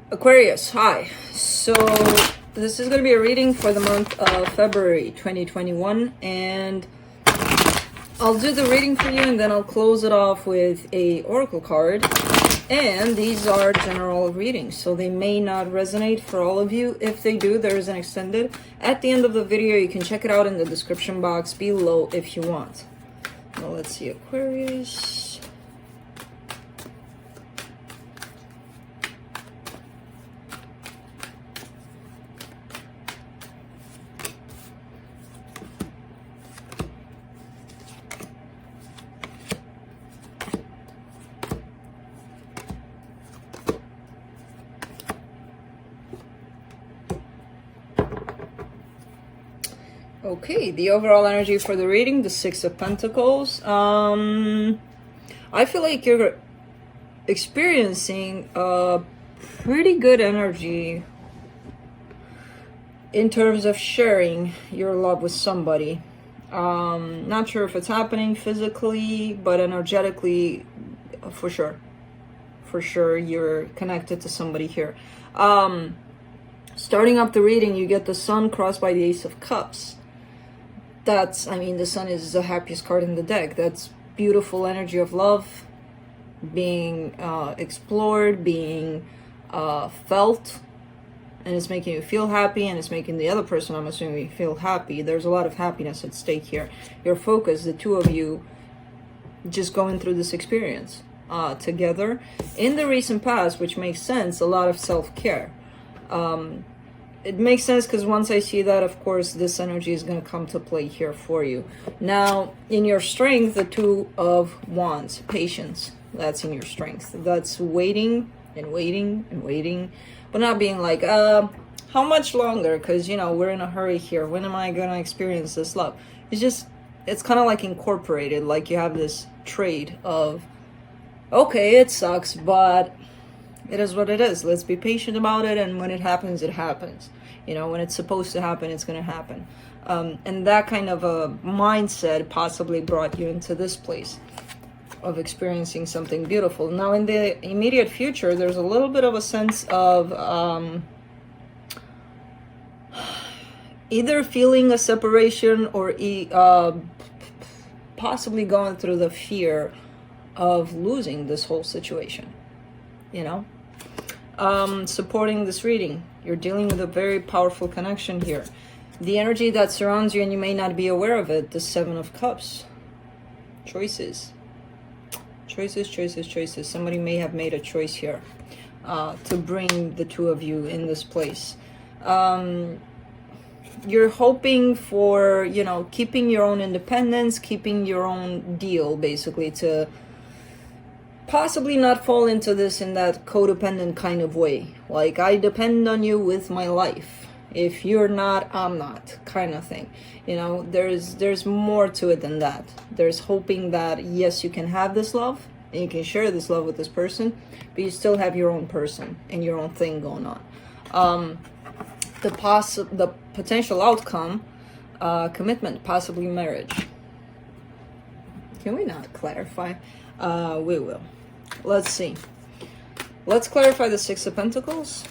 Aquarius, hi. So this is going to be a reading for the month of February 2021, and I'll do the reading for you and then I'll close it off with a oracle card. And these are general readings, so they may not resonate for all of you. If they do, there is an extended at the end of the video. You can check it out in the description box below if you want. Now let's see, Aquarius. Okay, the overall energy for the reading, the Six of Pentacles. I feel like you're experiencing a pretty good energy in terms of sharing your love with somebody. Not sure if it's happening physically, but energetically, for sure. For sure, you're connected to somebody here. Starting up the reading, you get the Sun crossed by the Ace of Cups. That's, I mean, the Sun is the happiest card in the deck. That's beautiful energy of love being explored, being felt, and it's making you feel happy, and it's making the other person, I'm assuming, feel happy. There's a lot of happiness at stake here. Your focus, the two of you, just going through this experience together. In the recent past, which makes sense, a lot of self-care. It makes sense because once I see that, of course, this energy is going to come to play here for you. Now, in your strength, the Two of Wands, patience, that's in your strength. That's waiting and waiting and waiting, but not being like, how much longer? Because, you know, we're in a hurry here. When am I going to experience this love? It's just, it's kind of like incorporated, like you have this trait of, okay, it sucks, but it is what it is. Let's be patient about it, and when it happens, it happens. You know, when it's supposed to happen, it's going to happen. And that kind of a mindset possibly brought you into this place of experiencing something beautiful. Now, in the immediate future, there's a little bit of a sense of either feeling a separation or possibly going through the fear of losing this whole situation, you know. Supporting this reading, you're dealing with a very powerful connection here. The energy that surrounds you, and you may not be aware of it, the Seven of Cups. Choices. Choices, choices, choices. Somebody may have made a choice here to bring the two of you in this place. You're hoping for, you know, keeping your own independence, keeping your own deal, basically, to possibly not fall into this in that codependent kind of way. Like, I depend on you with my life. If you're not, I'm not, kind of thing. You know, there's more to it than that. There's hoping that, yes, you can have this love, and you can share this love with this person, but you still have your own person and your own thing going on. The potential outcome, commitment, possibly marriage. Can we not clarify? We will. Let's see. Let's clarify the Six of Pentacles.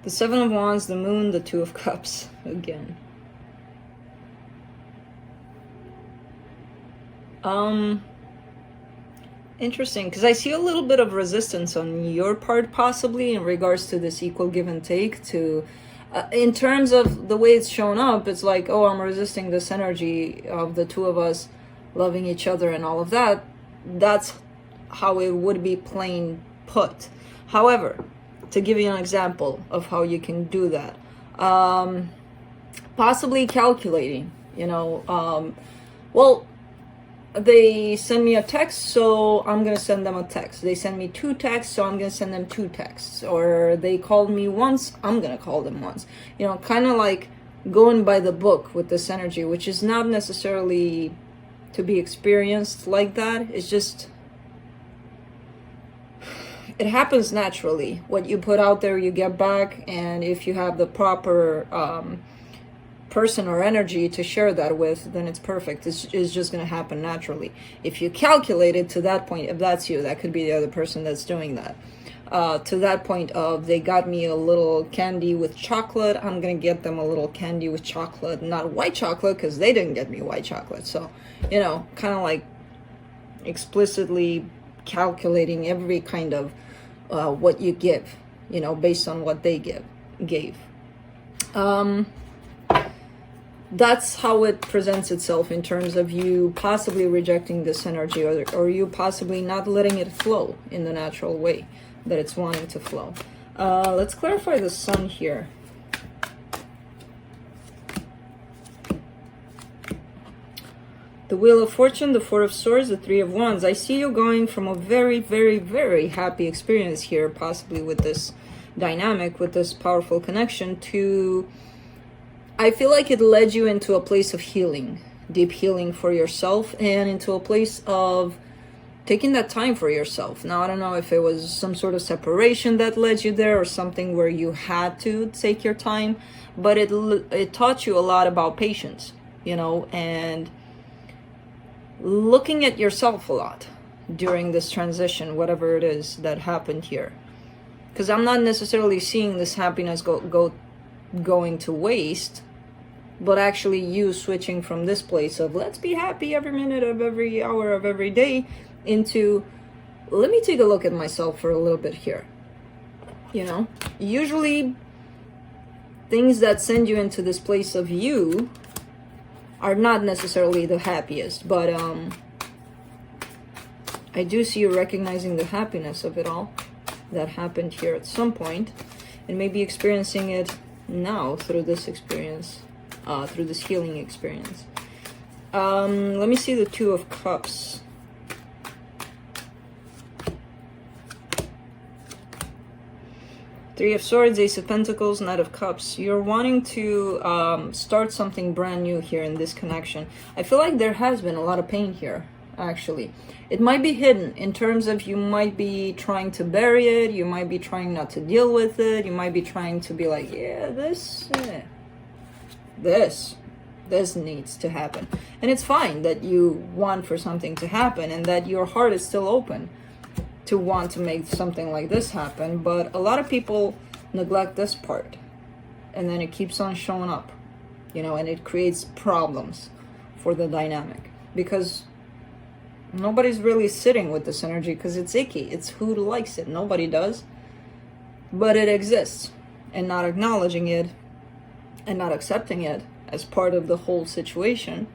The Seven of Wands, the Moon, the Two of Cups again. Interesting, because I see a little bit of resistance on your part, possibly, in regards to this equal give and take. To, in terms of the way it's shown up, it's like, oh, I'm resisting this energy of the two of us loving each other and all of that. That's how it would be plain put. However, to give you an example of how you can do that, possibly calculating, you know, well, they send me a text, so I'm gonna send them a text. They send me two texts, so I'm gonna send them two texts. Or they called me once, I'm gonna call them once. You know, kind of like going by the book with this energy, which is not necessarily to be experienced like that. It's just, it happens naturally. What you put out there, you get back, and if you have the proper person or energy to share that with, then it's perfect. It's just going to happen naturally. If you calculate it to that point, if that's you, that could be the other person that's doing that. To that point of, they got me a little candy with chocolate, I'm going to get them a little candy with chocolate, not white chocolate, because they didn't get me white chocolate. So, you know, kind of like explicitly calculating every kind of what you give, you know, based on what they gave. That's how it presents itself in terms of you possibly rejecting this energy, or you possibly not letting it flow in the natural way that it's wanting to flow. Let's clarify the sun here. The Wheel of Fortune, the Four of Swords, the Three of Wands. I see you going from a very, very, very happy experience here, possibly with this dynamic, with this powerful connection, to, I feel like it led you into a place of healing, deep healing for yourself, and into a place of taking that time for yourself. Now, I don't know if it was some sort of separation that led you there, or something where you had to take your time, but it taught you a lot about patience, you know, and looking at yourself a lot during this transition, whatever it is that happened here. Because I'm not necessarily seeing this happiness going to waste, but actually you switching from this place of let's be happy every minute of every hour of every day into let me take a look at myself for a little bit here. You know, usually things that send you into this place of you are not necessarily the happiest, but I do see you recognizing the happiness of it all that happened here at some point, and maybe experiencing it now through this experience, through this healing experience. Let me see the Two of Cups. Three of Swords, Ace of Pentacles, Knight of Cups. You're wanting to start something brand new here in this connection. I feel like there has been a lot of pain here, actually. It might be hidden in terms of you might be trying to bury it, you might be trying not to deal with it, you might be trying to be like, yeah, this needs to happen. And it's fine that you want for something to happen and that your heart is still open to want to make something like this happen, but a lot of people neglect this part, and then it keeps on showing up, you know, and it creates problems for the dynamic, because nobody's really sitting with this energy, because it's icky. It's who likes it. Nobody does, but it exists, and not acknowledging it and not accepting it as part of the whole situation,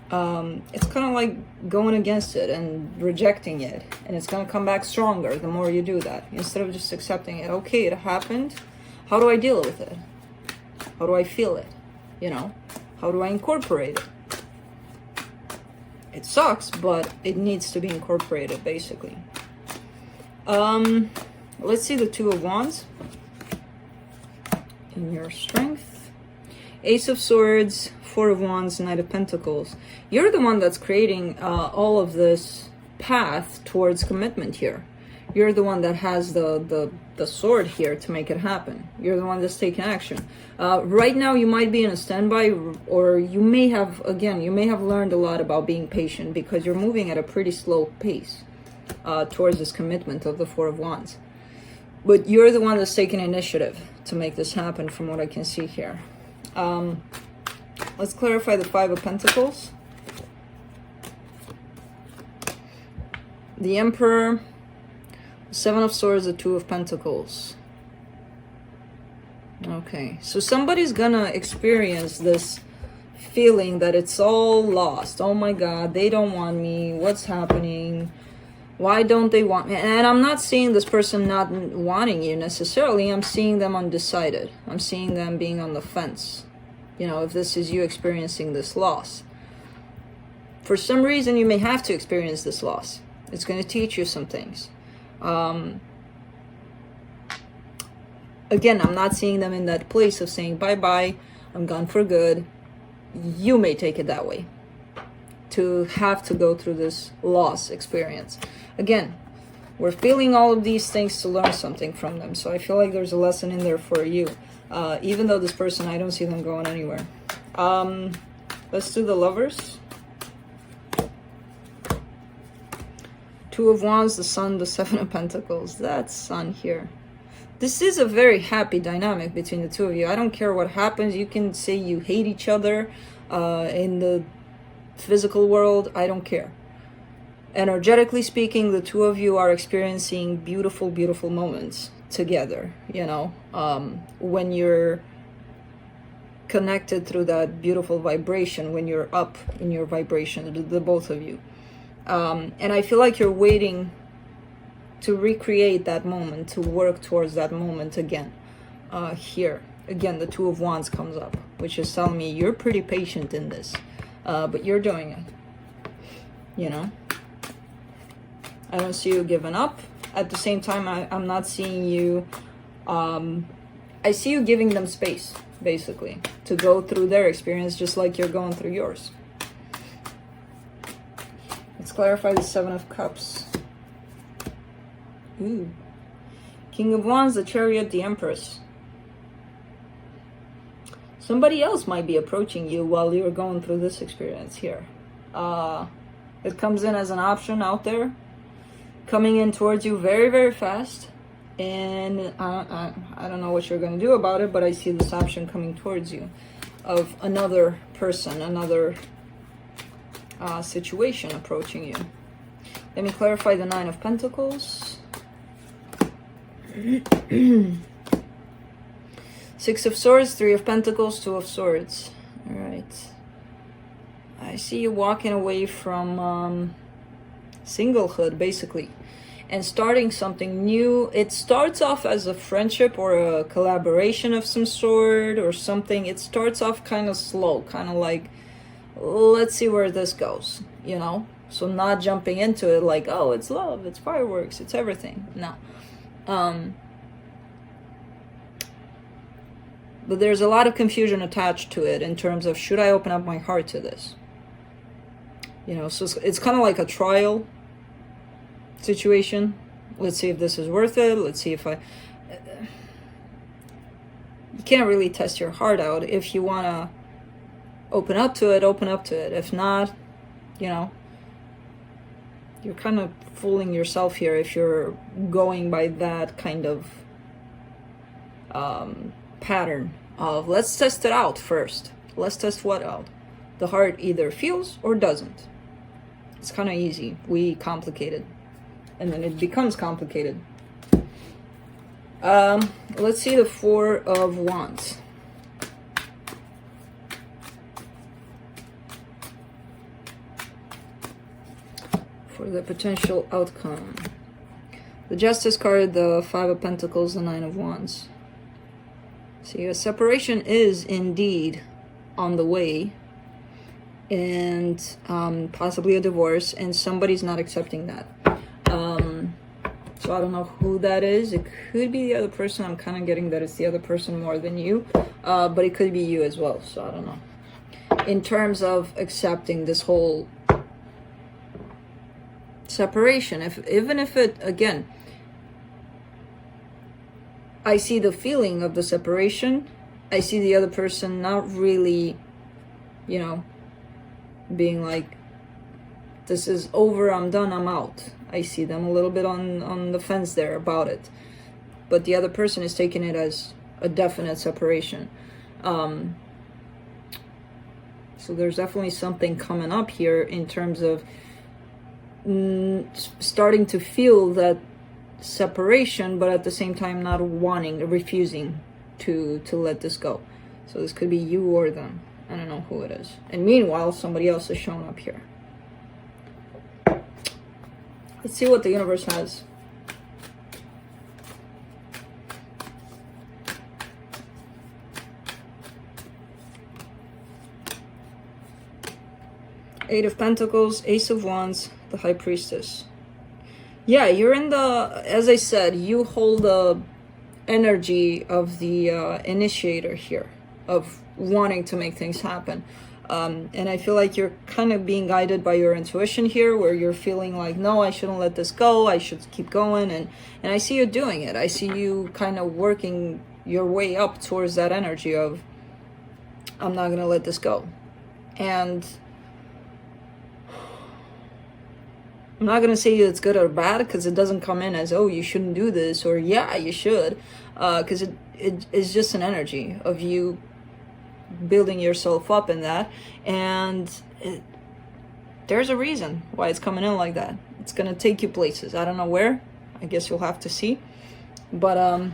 it's kind of like going against it and rejecting it, and it's going to come back stronger the more you do that, instead of just accepting it. Okay, it happened. How do I deal with it? How do I feel it? You know, how do I incorporate it? It sucks, but it needs to be incorporated, basically. Let's see the Two of Wands in your strength. Ace of Swords, Four of Wands, Knight of Pentacles. You're the one that's creating all of this path towards commitment here. You're the one that has the sword here to make it happen. You're the one that's taking action. Right now, you might be in a standby, or you may have, again, you may have learned a lot about being patient, because you're moving at a pretty slow pace towards this commitment of the Four of Wands. But you're the one that's taking initiative to make this happen, from what I can see here. Let's clarify the Five of Pentacles. The Emperor, Seven of Swords, the Two of Pentacles. Okay, so somebody's gonna experience this feeling that it's all lost. Oh my God, they don't want me. What's happening? Why don't they want me? And I'm not seeing this person not wanting you necessarily. I'm seeing them undecided. I'm seeing them being on the fence. You know, if this is you experiencing this loss. For some reason, you may have to experience this loss. It's going to teach you some things. Again, I'm not seeing them in that place of saying, bye-bye, I'm gone for good. You may take it that way, to have to go through this loss experience. Again, we're feeling all of these things to learn something from them. So I feel like there's a lesson in there for you. Even though this person, I don't see them going anywhere. Let's do the Lovers. Two of Wands, the Sun, the Seven of Pentacles. That Sun here. This is a very happy dynamic between the two of you. I don't care what happens. You can say you hate each other in the physical world. I don't care. Energetically speaking, the two of you are experiencing beautiful, beautiful moments together, you know, when you're connected through that beautiful vibration, when you're up in your vibration, the both of you. And I feel like you're waiting to recreate that moment, to work towards that moment again. Here, again, the Two of Wands comes up, which is telling me you're pretty patient in this, but you're doing it, you know. I don't see you giving up. At the same time, I'm not seeing you, I see you giving them space, basically, to go through their experience just like you're going through yours. Let's clarify the Seven of Cups. Ooh. King of Wands, the Chariot, the Empress. Somebody else might be approaching you while you're going through this experience here. It comes in as an option out there, coming in towards you very, very fast. And I don't know what you're going to do about it, but I see this option coming towards you of another person, another situation approaching you. Let me clarify the Nine of Pentacles. Six of Swords, Three of Pentacles, Two of Swords. All right. I see you walking away from singlehood, basically, and starting something new. It starts off as a friendship or a collaboration of some sort or something. It starts off kind of slow, kind of like, let's see where this goes, you know? So not jumping into it like, oh, it's love, it's fireworks, it's everything. No. But there's a lot of confusion attached to it in terms of, should I open up my heart to this? You know, so it's kind of like a trial situation. Let's see if this is worth it. Let's see if you can't really test your heart out. If you want to open up to it, open up to it. If not, you know, you're kind of fooling yourself here if you're going by that kind of pattern of, let's test it out first. Let's test what out? The heart either feels or doesn't. It's kind of easy. We complicate it, and then it becomes complicated. Let's see the Four of Wands. For the potential outcome. The Justice card, the Five of Pentacles, the Nine of Wands. See, a separation is indeed on the way, and possibly a divorce, and somebody's not accepting that. So I don't know who that is. It could be the other person. I'm kind of getting that it's the other person more than you, but it could be you as well. So I don't know. In terms of accepting this whole separation, even if it, again, I see the feeling of the separation, I see the other person not really, you know, being like, this is over, I'm done, I'm out. I see them a little bit on the fence there about it, but the other person is taking it as a definite separation. So there's definitely something coming up here in terms of starting to feel that separation, but at the same time not wanting, refusing to let this go. So this could be you or them. I don't know who it is. And meanwhile, somebody else has shown up here. Let's see what the universe has. Eight of Pentacles, Ace of Wands, the High Priestess. Yeah, you're in the, as I said, you hold the energy of the initiator here, of wanting to make things happen. And I feel like you're kind of being guided by your intuition here, where you're feeling like, no, I shouldn't let this go, I should keep going. And I see you doing it. I see you kind of working your way up towards that energy of, I'm not gonna let this go. And I'm not gonna say it's good or bad, because it doesn't come in as, oh, you shouldn't do this, or yeah, you should, because it's just an energy of you building yourself up in that. And there's a reason why it's coming in like that. It's gonna take you places. I don't know where. I guess you'll have to see. But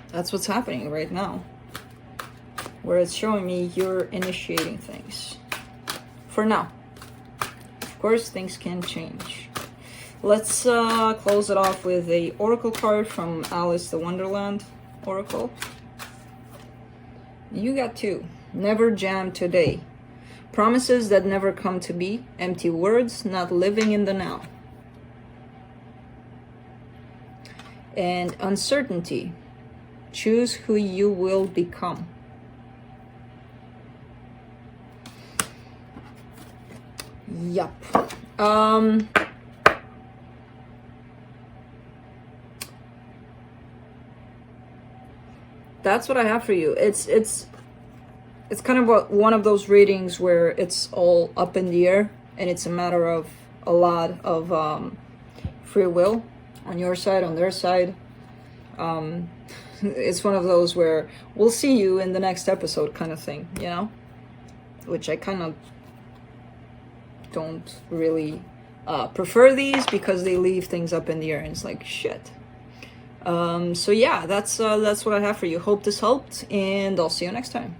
that's what's happening right now, where it's showing me you're initiating things. For now. Of course, things can change. Let's close it off with a oracle card from Alice the Wonderland Oracle. You got 2. Never jam today. Promises that never come to be. Empty words, not living in the now. And uncertainty. Choose who you will become. Yup. That's what I have for you. It's kind of one of those readings where it's all up in the air, and it's a matter of a lot of free will on your side, on their side. It's one of those where we'll see you in the next episode kind of thing, you know? Which I kind of don't really prefer these, because they leave things up in the air and it's like, shit. So yeah, that's what I have for you. Hope this helped, and I'll see you next time.